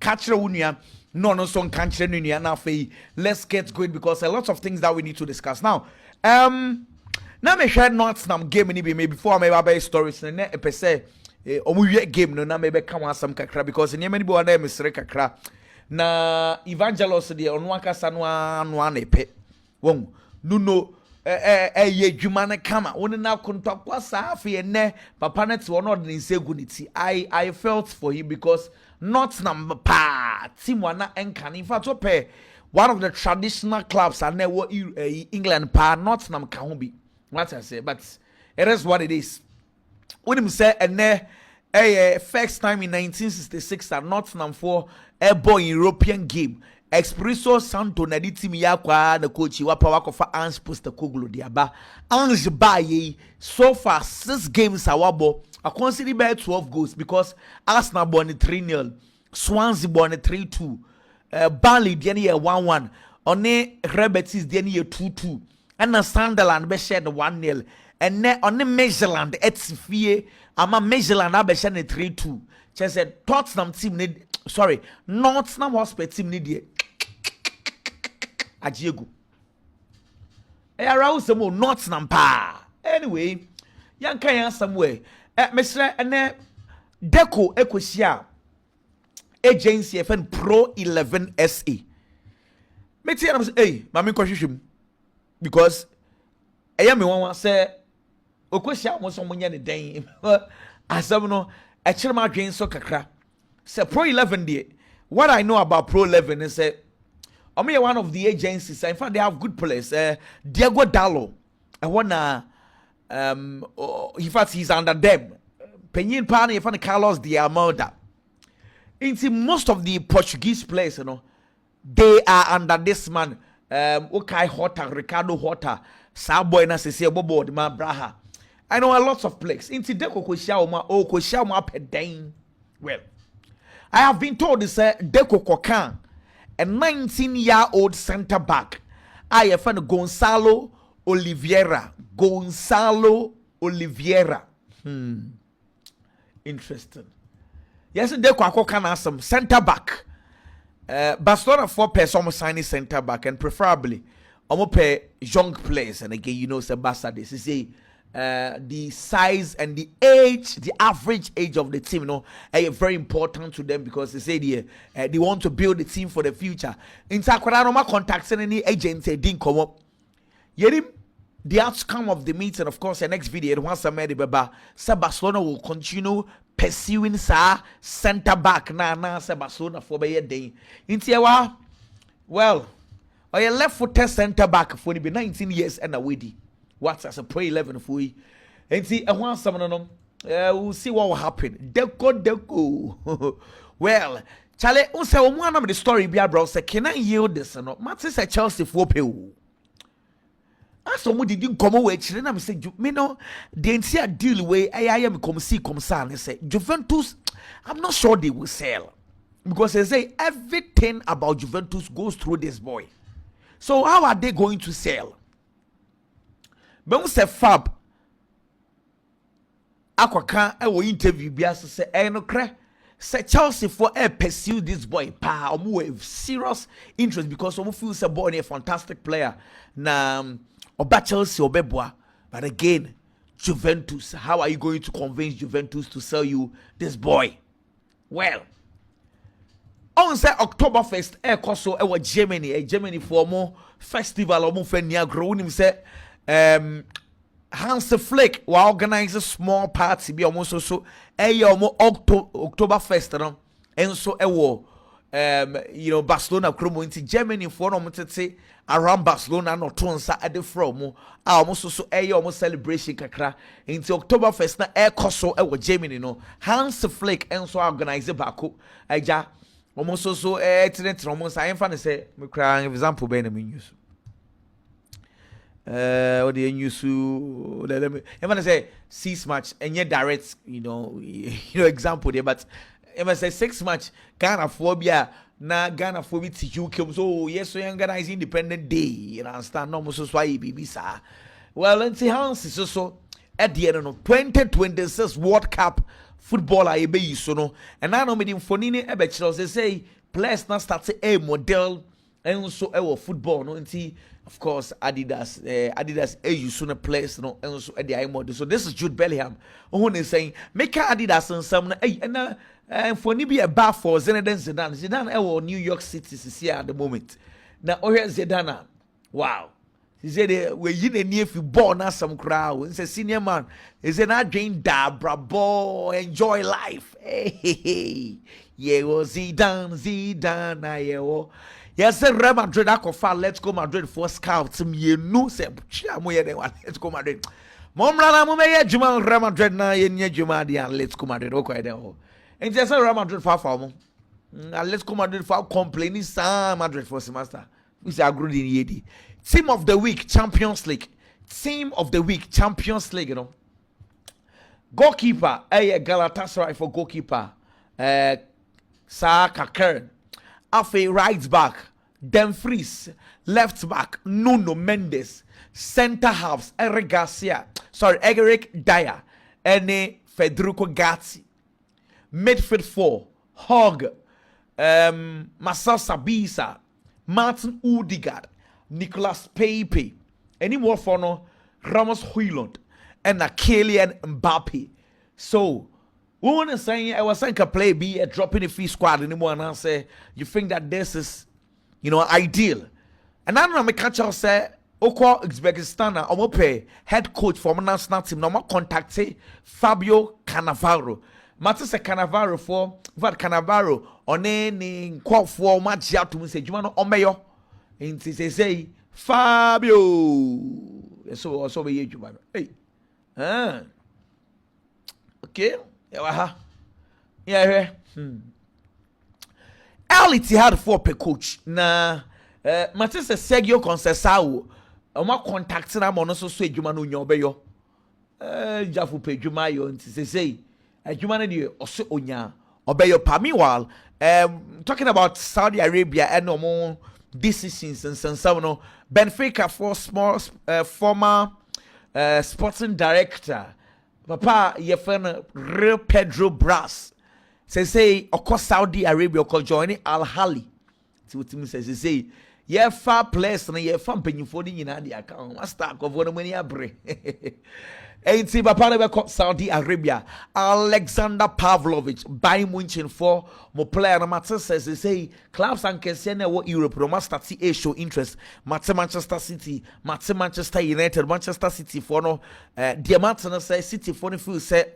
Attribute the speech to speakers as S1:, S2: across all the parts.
S1: catch the unia. No song catch the unia. Now, let's get going because a lot of things that we need to discuss now. Now me share notes nam game ni be before me ba stories na e pese omuwie game no na me be ka wasam kakra because ni many be wana mesere kakra na evangelos de onu akasa no na epe won no ye dwuma na kama woni na kontokwa safi ene papa na te wono de nsegu ni ti I felt for him because not number pa team wana enkan in fact one of the traditional clubs are never England pa not nam ka ho bi what I say, but it is what it is. When him say first time in 1966 at Nottingham for a boy European game. Espresso Santo na di team yakwa na coach wapa wako fa Ange Postecoglou diaba. Ange baye so far 6 games awabo. I consider by 12 goals because Arsenal won 3-0, Swansea won 3-2, Burnley the year 1-1, One Rebetis the year 2-2. And Sunderland be shared 1-0. And ne on the Midtjylland etifie ama Midtjylland be shared 3-2. Che said Tottenham team need Nottingham Hotspur team need die. Ajiegu. Around some Nottingham pa. Anyway, yan kan somewhere. Mr. and Deco Equisia agency FN Pro 11 SA. Me tell them hey, mami kwahwehwem. Because I am one say Okosia was someone yan den asam no a chirma dwen so kakra say Pro 11 dey. What I know about Pro 11 is say one of the agencies in fact they have good players Diego Dallo I wanna in fact he's under them Penyin Pan if Carlos Diamoda into most of the Portuguese players they are under this man Okay Horta, Ricardo Horta, Saboy na sese bobo de ma braha. I know a lot of players. Inti Deco Koshauma pedain. Well, I have been told this Deco Kokan, a 19-year-old center back. I have found Gonzalo Oliveira. Interesting. Yes, Deco Kokan has some center back. Barcelona 4 pairs almost signing center back and preferably almost pair young players. And again, you know, Barca this is the size and the age, the average age of the team, you know, are very important to them because they say they want to build the team for the future. In Sakura, contacts any agent didn't come up. Yerim, the outcome of the meeting, of course, the next video, once I made it, Barcelona will continue pursuing center back na Barcelona for be day. Intiawa, well, or your left footed center back for the 19 years and away. What's as a Pro 11 for you? And see, I want someone we'll see what will happen. Deco. Well, Charlie, also one of the story be bro say, can I yield this or not? Matters a Chelsea for pay. As someone didn't come away, and I'm saying, you know, the entire deal way I am come see come san. They say Juventus, I'm not sure they will sell because they say everything about Juventus goes through this boy. So how are they going to sell? But we say Fab, Aquacan, I will interview Bias say, I no cre. Say Chelsea for pursue this boy pa with serious interest because we feel say boy a fantastic player na. Oba Chelsea Obeboa, but again, Juventus. How are you going to convince Juventus to sell you this boy? Well, on say October 1st, Koso Germany for more festival or more fenya growing him say Hans Flick will organize a small party be almost so October 1st and so you know Barcelona kromo into Germany for no say around Barcelona no tonsa at the from almost so almost celebration kakra into October 1st na koso Germany no Hans Flick and so organize bako aja almost so internet almost I am fan say me cry example be na me use what the news let me even say 6 match and yet direct you know example there but if I say 6 match Ghana phobia na Ghana phobia to UK so yes so organize independent day you understand no so why BB sir well and see Hans so at the end of 2026 World Cup football I be so no and I know me fonini ebe chiro say players now start a model and so our football no nti of course Adidas you soon players no and so at the model. So this is Jude Bellingham who is saying make Adidas and some and for be a bar for Zinedine Zidane our New York City is here at the moment. Now Zidane, wow. He said, "We you near you born as some crowd." He's a senior man. He said, "I drink da bravo, enjoy life." Hey, yeah, was Zidane, yeah. Yes, Real Madrid. I confirm. Let's go Madrid for scouts. You know, say, let's go Madrid. Momrana, mume Juma Real Madrid na yenye Juma dia. Let's go Madrid. Okay, then. And just Real Madrid for farm. Let's go Madrid for complaining. Sam Madrid for semester. We say agree in yedi. Team of the week, Champions League. Team of the week, Champions League, you know. Goalkeeper, Galatasaray for goalkeeper. Saka Kern. Afe right back, Dumfries. Left back, Nuno Mendes. Center halves, Eric Dyer. And Federico Gatti. Midfield 4, Hogg. Marcel Sabitzer. Martin Odegaard. Nicolas Pepe, any more for no Ramos Højlund and a Kylian Mbappe. So, one is saying I was saying a play be a drop in the free squad anymore, and I say you think that this is, ideal. And I don't know me catch out say Oko Uzbekistan or pay head coach for national team. No more contact Fabio Cannavaro. Matter say Cannavaro for what Cannavaro on any quote for match out to me say you want Omeyo. And they say Fabio. So also be you, hey. Okay. Yeah. Ality had 4 per coach. Na Matisse Sergio Conceição. Oma contacting am on so adwuma no nya obeyo. Jafu pe adwuma yo nti say adwuma no de oso onya obeyo pa. Meanwhile, talking about Saudi Arabia and no decisions and some Benfica for former sporting director Papa Yefan Real Pedro Bras say of Saudi Arabia or joining Al Ahly. See what he says. He say yeah far place and yeah fun penny for the account. I start of one money abre. Ain't see Papa never Saudi Arabia. Alexander Pavlovich by Munchen for more player. No matter says they say clubs and Kenya what Europe. No matter see show interest. Matter Manchester City, matter Manchester United, Manchester City for no. The matter say City for the few say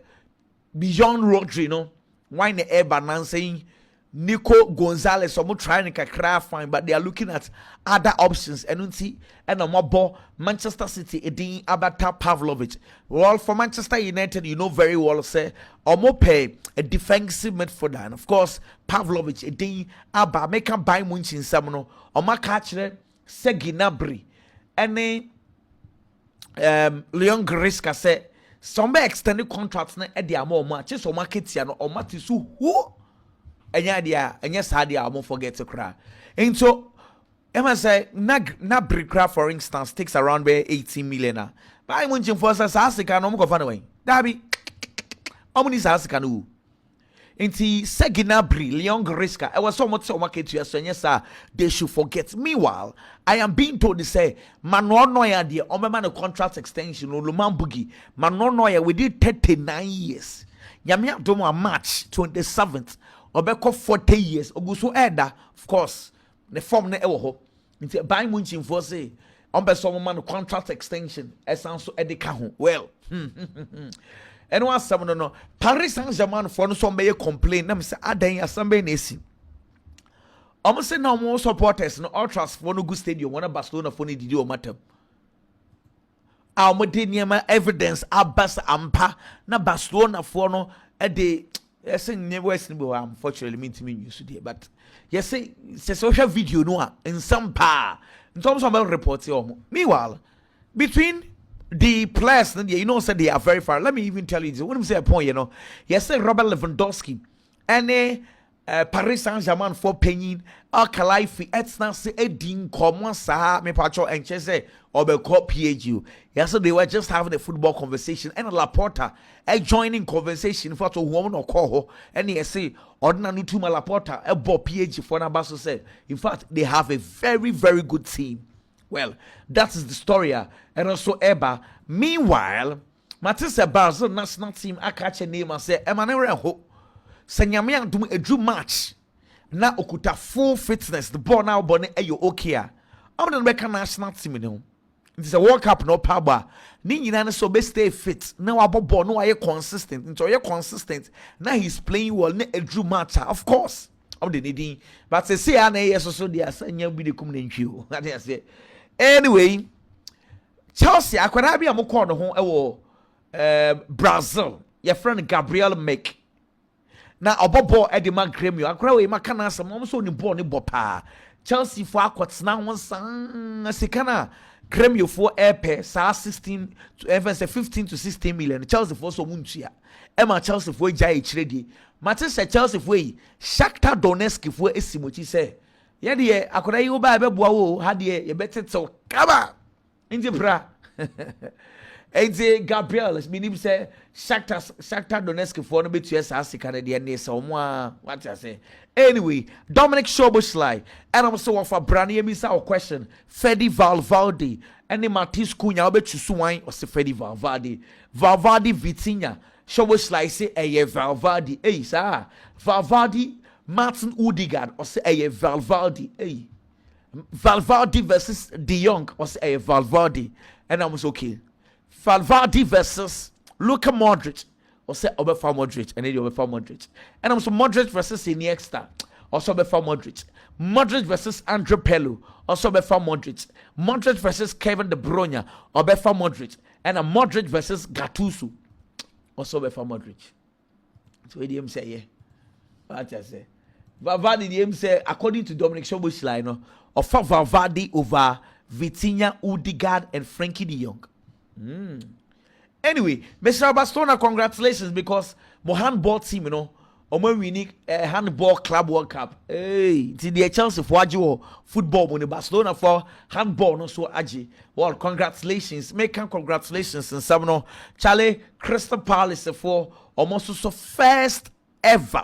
S1: beyond Rodri no. Why the air banan saying Nico Gonzalez or more trying to cry fine, but they are looking at other options. And see, and a more Manchester City, Edin Abata Pavlovich. Well, for Manchester United, you know very well, say, or more pay a defensive midfielder. And of course, Pavlovich, Edin Abba, make a buy Munch in Samono, or my catcher, Seginabri, and Leon Goretzka say, some extended contracts at the amount matches or markets or Matisu who. And yes, I won't forget to cry. And so, Emma say, Nabri for instance, takes around 18 million. But I want you for us, Asika, no more fun away. Dabby, how many Asika no? And he said, Gnabry, Leon Goretzka, I was so much so market to us, and yes, sir, they should forget. Meanwhile, I am being told to say, Manuel Neuer, the Omerman contract extension, Luman Boogie, Manuel Neuer, we did 39 years. Yamia Domo a match 27th. Obeko 40 years oguso eda of course the form na ewo ho nti buy munchin for say ombe so man contract extension esanso edika ho well and one some no Paris Saint-Germain for no so be complain na me say adan asambe na esi omo say na omo supporters no ultras for no go stadium one Barcelona for no didi o matter omo de niema evidence abas ampa na Barcelona for no e de yes, unfortunately, mean to me use today, but yes, it's a social video no in some power. In terms of reports, meanwhile, between the players, you know, said they are very far. Let me even tell you this. What I'm saying, point, yes, Robert Lewandowski and Paris Saint-Germain for penyin Alkalaifi etna se edin komo sa me pacho enche say obeko PAG. Yes, so they were just having a football conversation and Laporta joining conversation for to woman or call and he say ordinary to Laporta a bo PAG for Nabaso said. In fact, they have a very, very good team. Well, that is the story. And also Eba. Meanwhile, Matisse Brazil national team I catch a name and say Emmanuel Ho. Senyame do a drew match na okuta full fitness the ball now bonne ayo okay a am the American national team no it is a World Cup no power ni nyina ne so be stay fit na wabobɔ no aye consistent nto aye consistent na he's playing well na a drew match of course am the needing but say na yes so dey asanya bi de kum na ntwi o that is say anyway Chelsea akwara bi am call no ho ewo Brazil your friend Gabriel Make na obobo edema gremio akra we maka na asem no so ni ball ni bopa Chelsea for akwotena ho san sika na gremio for airpay sa 16 to even say 15 to 16 million Chelsea for so muntua ema Chelsea for jai chiredi Manchester Chelsea for Shakhtar Donetsk for esimochi say ye de akra yi oba be boa wo ha de ye betetel kaba inji bra Exe Gabriel, meaning say Shakhtar Donetsk for no bit yes as Canadian someone what I say. Anyway, Dominic Szoboszlai, and I'm so for Brania Misa question. Fedi Valverde, and the Matis Cunha be Chusuwine or Fedi Valverde. Valverde Vitinha. Szoboszlai say a Valverde. Eh, sir. Valverde Martin Odegaard or say a Valverde. Eh. Valverde versus De Jong or say a Valverde. And I was okay. Valverde versus Luka Modric, or say Obefa Modric, and then Obefa Modric. And I'm so Modric versus Iniesta, also Obefa Modric. Modric versus Andre Pello, also Obefa Modric. Modric versus Kevin De Bruyne, Obefa Modric. And a Modric versus Gattuso, also Obefa Modric. So he say, yeah. What I say? Valverde say, according to Dominic Szoboszlai, no, offer Valverde over Vitinha, Odegaard, and Frankie de Jong. Anyway, Mr. Bastona, congratulations because my handball team, you know, Omo winning handball club World Cup. Hey, it's the Chelsea for Aji football when the Barcelona for handball no so Aji. Well, congratulations, make congratulations and some no Charlie Crystal Palace for almost so first ever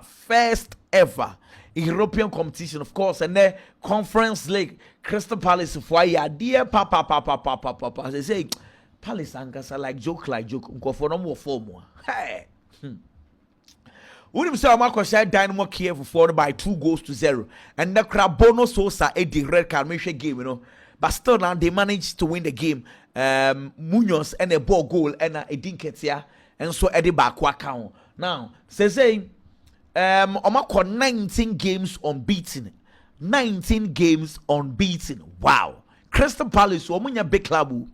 S1: European competition, of course, and the Conference League Crystal Palace for ya dear papa. They say. Palace ankasa like joke nkofo no mo form hey Unim say Amakosha Dynamo Kiev for by 2-0 and the Crabono Sosa a red card game, you know, but still now they managed to win the game. Munoz and a ball goal and a dinketia and so Eddie Bakwa now saying Omako 19 games unbeaten. 19 games unbeaten. Wow. Crystal Palace omunya big club.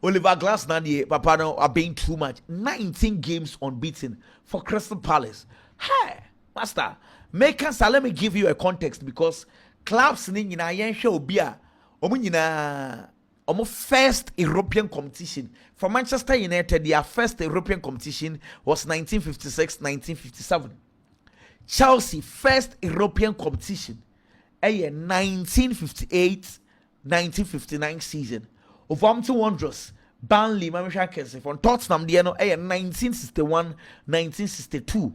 S1: Oliver Glasner, Papa, no, are being too much. 19 games unbeaten for Crystal Palace. Hey, Master, let me give you a context because clubs in a show beer, first European competition for Manchester United. Their first European competition was 1956-1957. Chelsea first European competition, 1958-1959 season. Of Wolverhampton Wanderers, Burnley, Mamishakes, from Tottenham, the 1961-1962.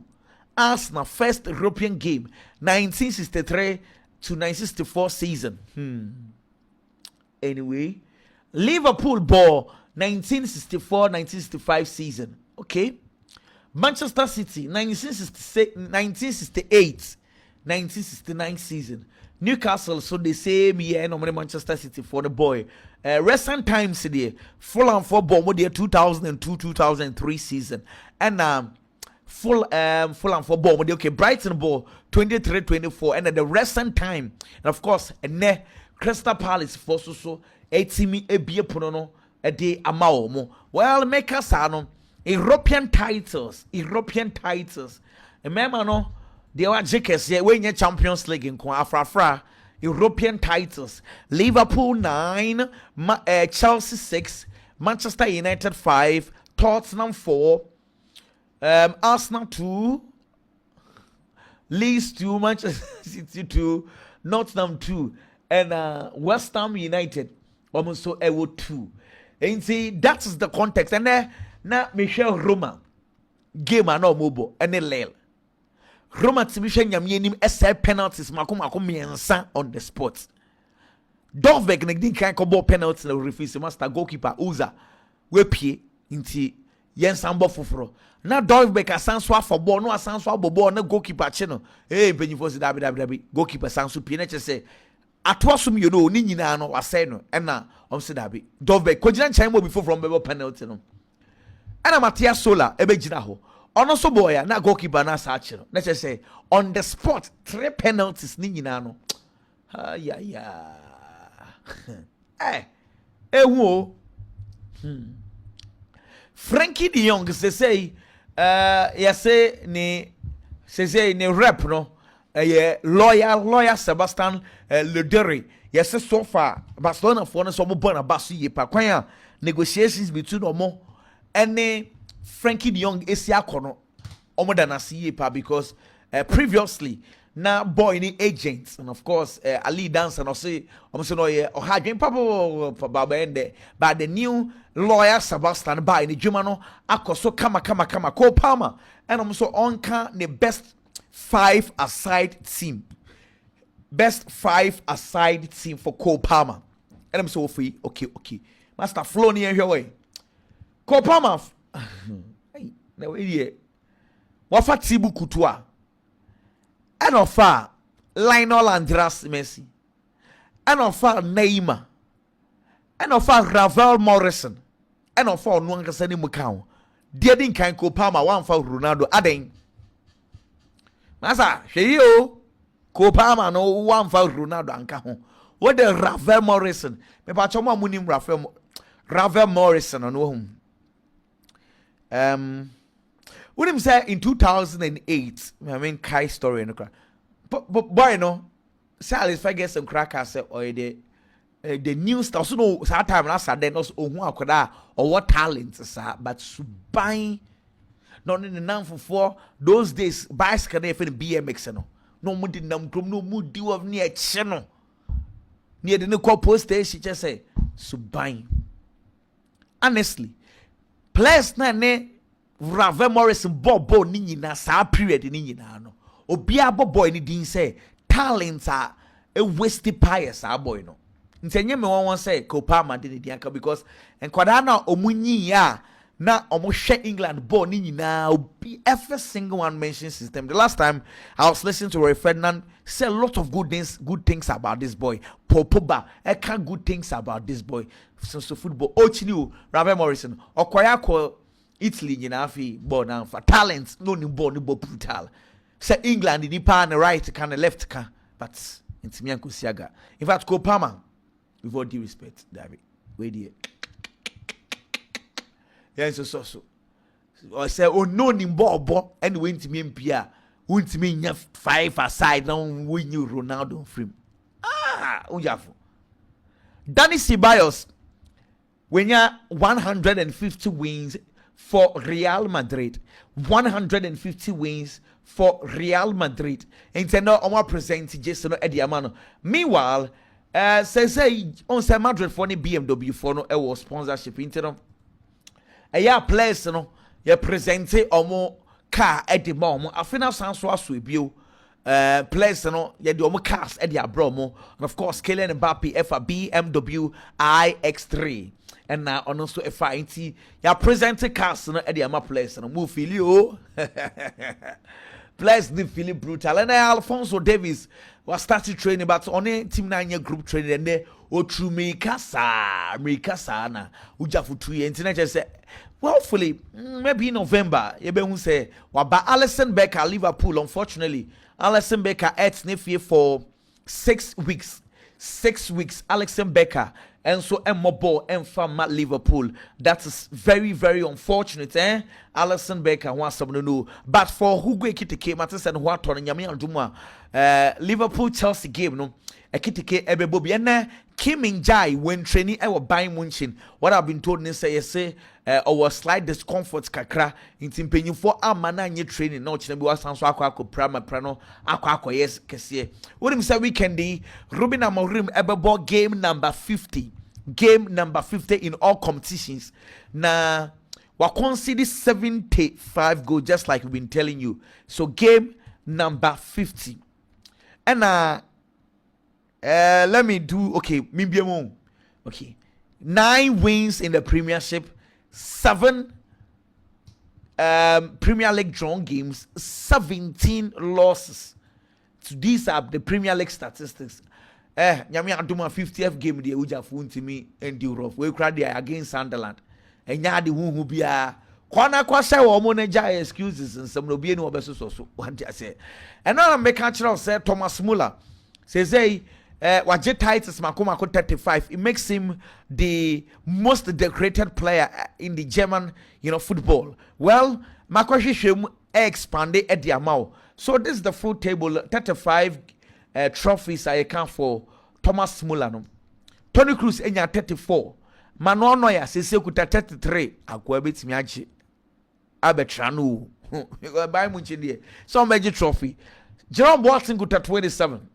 S1: Arsenal, first European game, 1963 to 1964 season. Anyway, Liverpool ball, 1964-1965 season. Okay. Manchester City, 1968-1969 season. Newcastle, so the same year, normally Manchester City for the boy. Recent times today, Fulham for Bournemouth 2002-2003 season, and Fulham for Bournemouth. Okay, Brighton ball 23-24, and at the recent time, and of course, and Crystal Palace for so 80 a beer punono a day amao. Well, make us European titles. Remember no. They were Jakes here when you Champions League in Afra European titles. Liverpool 9, Chelsea 6, Manchester United 5, Tottenham 4, Arsenal 2, Leeds 2, Manchester City 2, Nottingham 2, and West Ham United almost so ewo 2. And see, that is the context. And then now Michel Roma game and no mobile and Lel. Roma Timisha Yamianim SI penalties Makuma miensa on the spot. Dovbek Negdin can't come penalties and refuse master goalkeeper Uza. We pay into Yen Sambo Fufro. Now Dovbek a sanswa for ball, no a sanswa bobo, no goalkeeper channel. Hey, Benny was the goalkeeper Sansu Pineche say. Atwasum you know, Nina no Aseno, and now on Sidabi. Dovbek, Kojan Chamo before from Bebo penalty. And a Matia Sola, Ebejinaho. On also boy, na goalkeeper na Sacho. Let's just say on the spot, 3 penalties Nina no. Yeah. Wo. Frankie de Jong say ne rep no. Lawyer Sebastian Lederi. Yes, so far Barcelona for no so mo bona basu ye pa kwan negotiations between omo and Frankie de Jong esia kono omo da na see pa because previously na boy ni agents and of course Ali Dance and say no ye o hadwen papa baba ende but the new lawyer Sebastian by ni dwuma no akoso kama Cole Palmer and so onka the best 5 aside team. Best 5 aside team for Cole Palmer. And I'm so free. Okay. Master flow near your way. Cole Palmer. Hey, no idiot. Wafa Tibu Kutua. And offer Lionel Andras Messi. And offer Neymar. And offer Ravel Morrison. And offer Nwanga Sani Mukau. Dear din kan Cole Palmer one for Ronaldo Aden. Masa, sheyo Cole Palmer no one for Ronaldo anka ho. What the Ravel Morrison? Me pa choma munim Ravel Morrison on home. What him say in 2008, I mean Kai story in the but boy no, Sally Ferguson cracker say or the news also no that time last then also who akoda or what talent sir but subai no in the name for those days bicycle dey for BMX no mu di nam krom no mu di of near channel near the call post station just say subai honestly players na ne Ravel Morrison bobo ni nyina sa period ni nyina no obi aboboy ni din say talents are a wasty pious boy no ntenye me won say Cole Palmer dey di anka because enkwada na omunyi ya na omo hwe England ball ni nyina obi every single one mention system. The last time I was listening to Roy Ferdinand say a lot of good things about this boy. Pogba can good things about this boy since the football ochini Ravel Morrison okwaya ko Italy nyina afi ball na for talents no ni ball brutal say England ni pa na right can left can but intimi ankusiaga in fact Cole Palmer with all due respect David wait there yes so or say oh no ni ball and we intimi mpia untimi nya 5 aside now win you Ronaldo frame ujafo Dani Ceballos when you 150 wins for Real Madrid. 150 wins for Real Madrid. And now I'm presenting Jason Ediamano. Meanwhile, say on San Madrid for the BMW for no was sponsorship into a place no you present omo car at the mom. I final sounds was with you. Place no you do omo cars at the abromo. And of course Kylian Mbappe F a BMW iX3. And now on also a fighty ya present cast no at the ama place no move feel you place the feel brutal and Alfonso Davis was started training but on a team 9 group training and there o true me kasa na uja for 2 years internet just say well hopefully maybe in November you be who say but Alisson Becker Liverpool unfortunately Alisson Becker at Snifie for 6 weeks Alisson Becker and so Mobile and from Liverpool. That is very, very unfortunate, Alisson Becker wants someone to know. But for Hugo Ekitike, Matis and Waton and Yami Duma, Liverpool Chelsea game, no, Ekitike Ebebobi, and Kim Min-jae when training I was buying Munchin. What I've been told is say our slight discomfort kakra in timpenyu for a man and training no chine bi wasan so akwa prama prano akwa yes kese. What him say weekend Ruben Amorim ebebo game number 50. Game number 50 in all competitions. Na we consider 75 goals just like we've been telling you. So game number 50. And let me do okay. Okay, 9 wins in the Premiership, 7 Premier League drawn games, 17 losses. So these are the Premier League statistics. Nyame aduma 50th game the uja funti me and Europe. We cried there against Sunderland. And yadi who bia kwana kwasha wo mo na ja excuses and some no be no obeso so what I say. And now I'm making sure say Thomas Muller says Waje titles Makoma 35. It makes him the most decorated player in the German, football. Well, Makoshi Shem expanded at the amount. So this is the full table. 35 trophies I account for Thomas Muller. Tony Cruz enya 34. Manuel Neuer sese kuta 33. Akwa betimi agi. Abetrano. You go buy much in there. Some major trophy. Jerome Boateng kuta 27.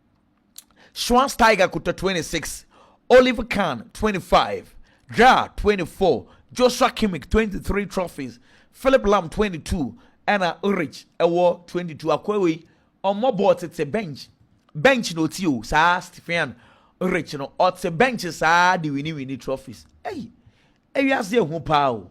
S1: Schweinsteiger kuta 26, Oliver Kahn 25, Ja 24, Joshua Kimmich 23 trophies, Philip Lahm 22, Anna Ulrich 22. Akwewe on more boards it's a bench no tio sa Stefan Ulrich no it's a bench sa the winning trophies. Hey we as there hu pa o.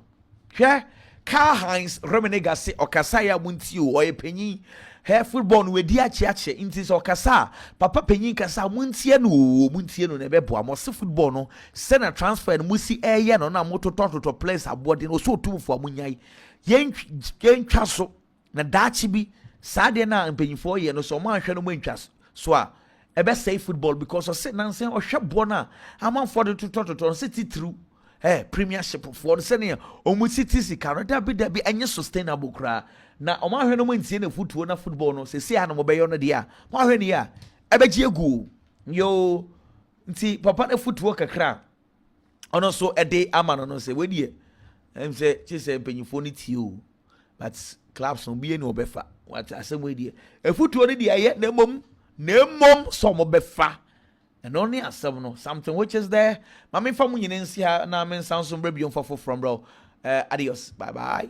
S1: Hwe Karl-Heinz Rummenigge se okasaya muntio o yepanyi Hair football we dia chiache intis okasa papa penyin kasa muntie no na bebo amose football no send a transfer no musi eye no na moto to place aboard no so tu fo amunyai yen twa so na dachi bi sade na mpenyifo ye no so mo ahwe no mo ntwa so a ebe say football because o say nanse o hwe bo na amanfo de to city through Premiership for senior omusiti sika no da bi enye sustainable kra na omahwe no mantie na futuo na football no se sia no mobeyo no dia mahwe ni ya ebeji egu yo nti papa na futuo kakra ono so ede amano no se wedie em se chise penyifo ni tio but clubs no bi eni obefa what asem wedie futuo ni dia ye na mom so mobefa. And only as something which is there. Mami famu nyinensi ha na men sound some from bro. Adios. Bye bye.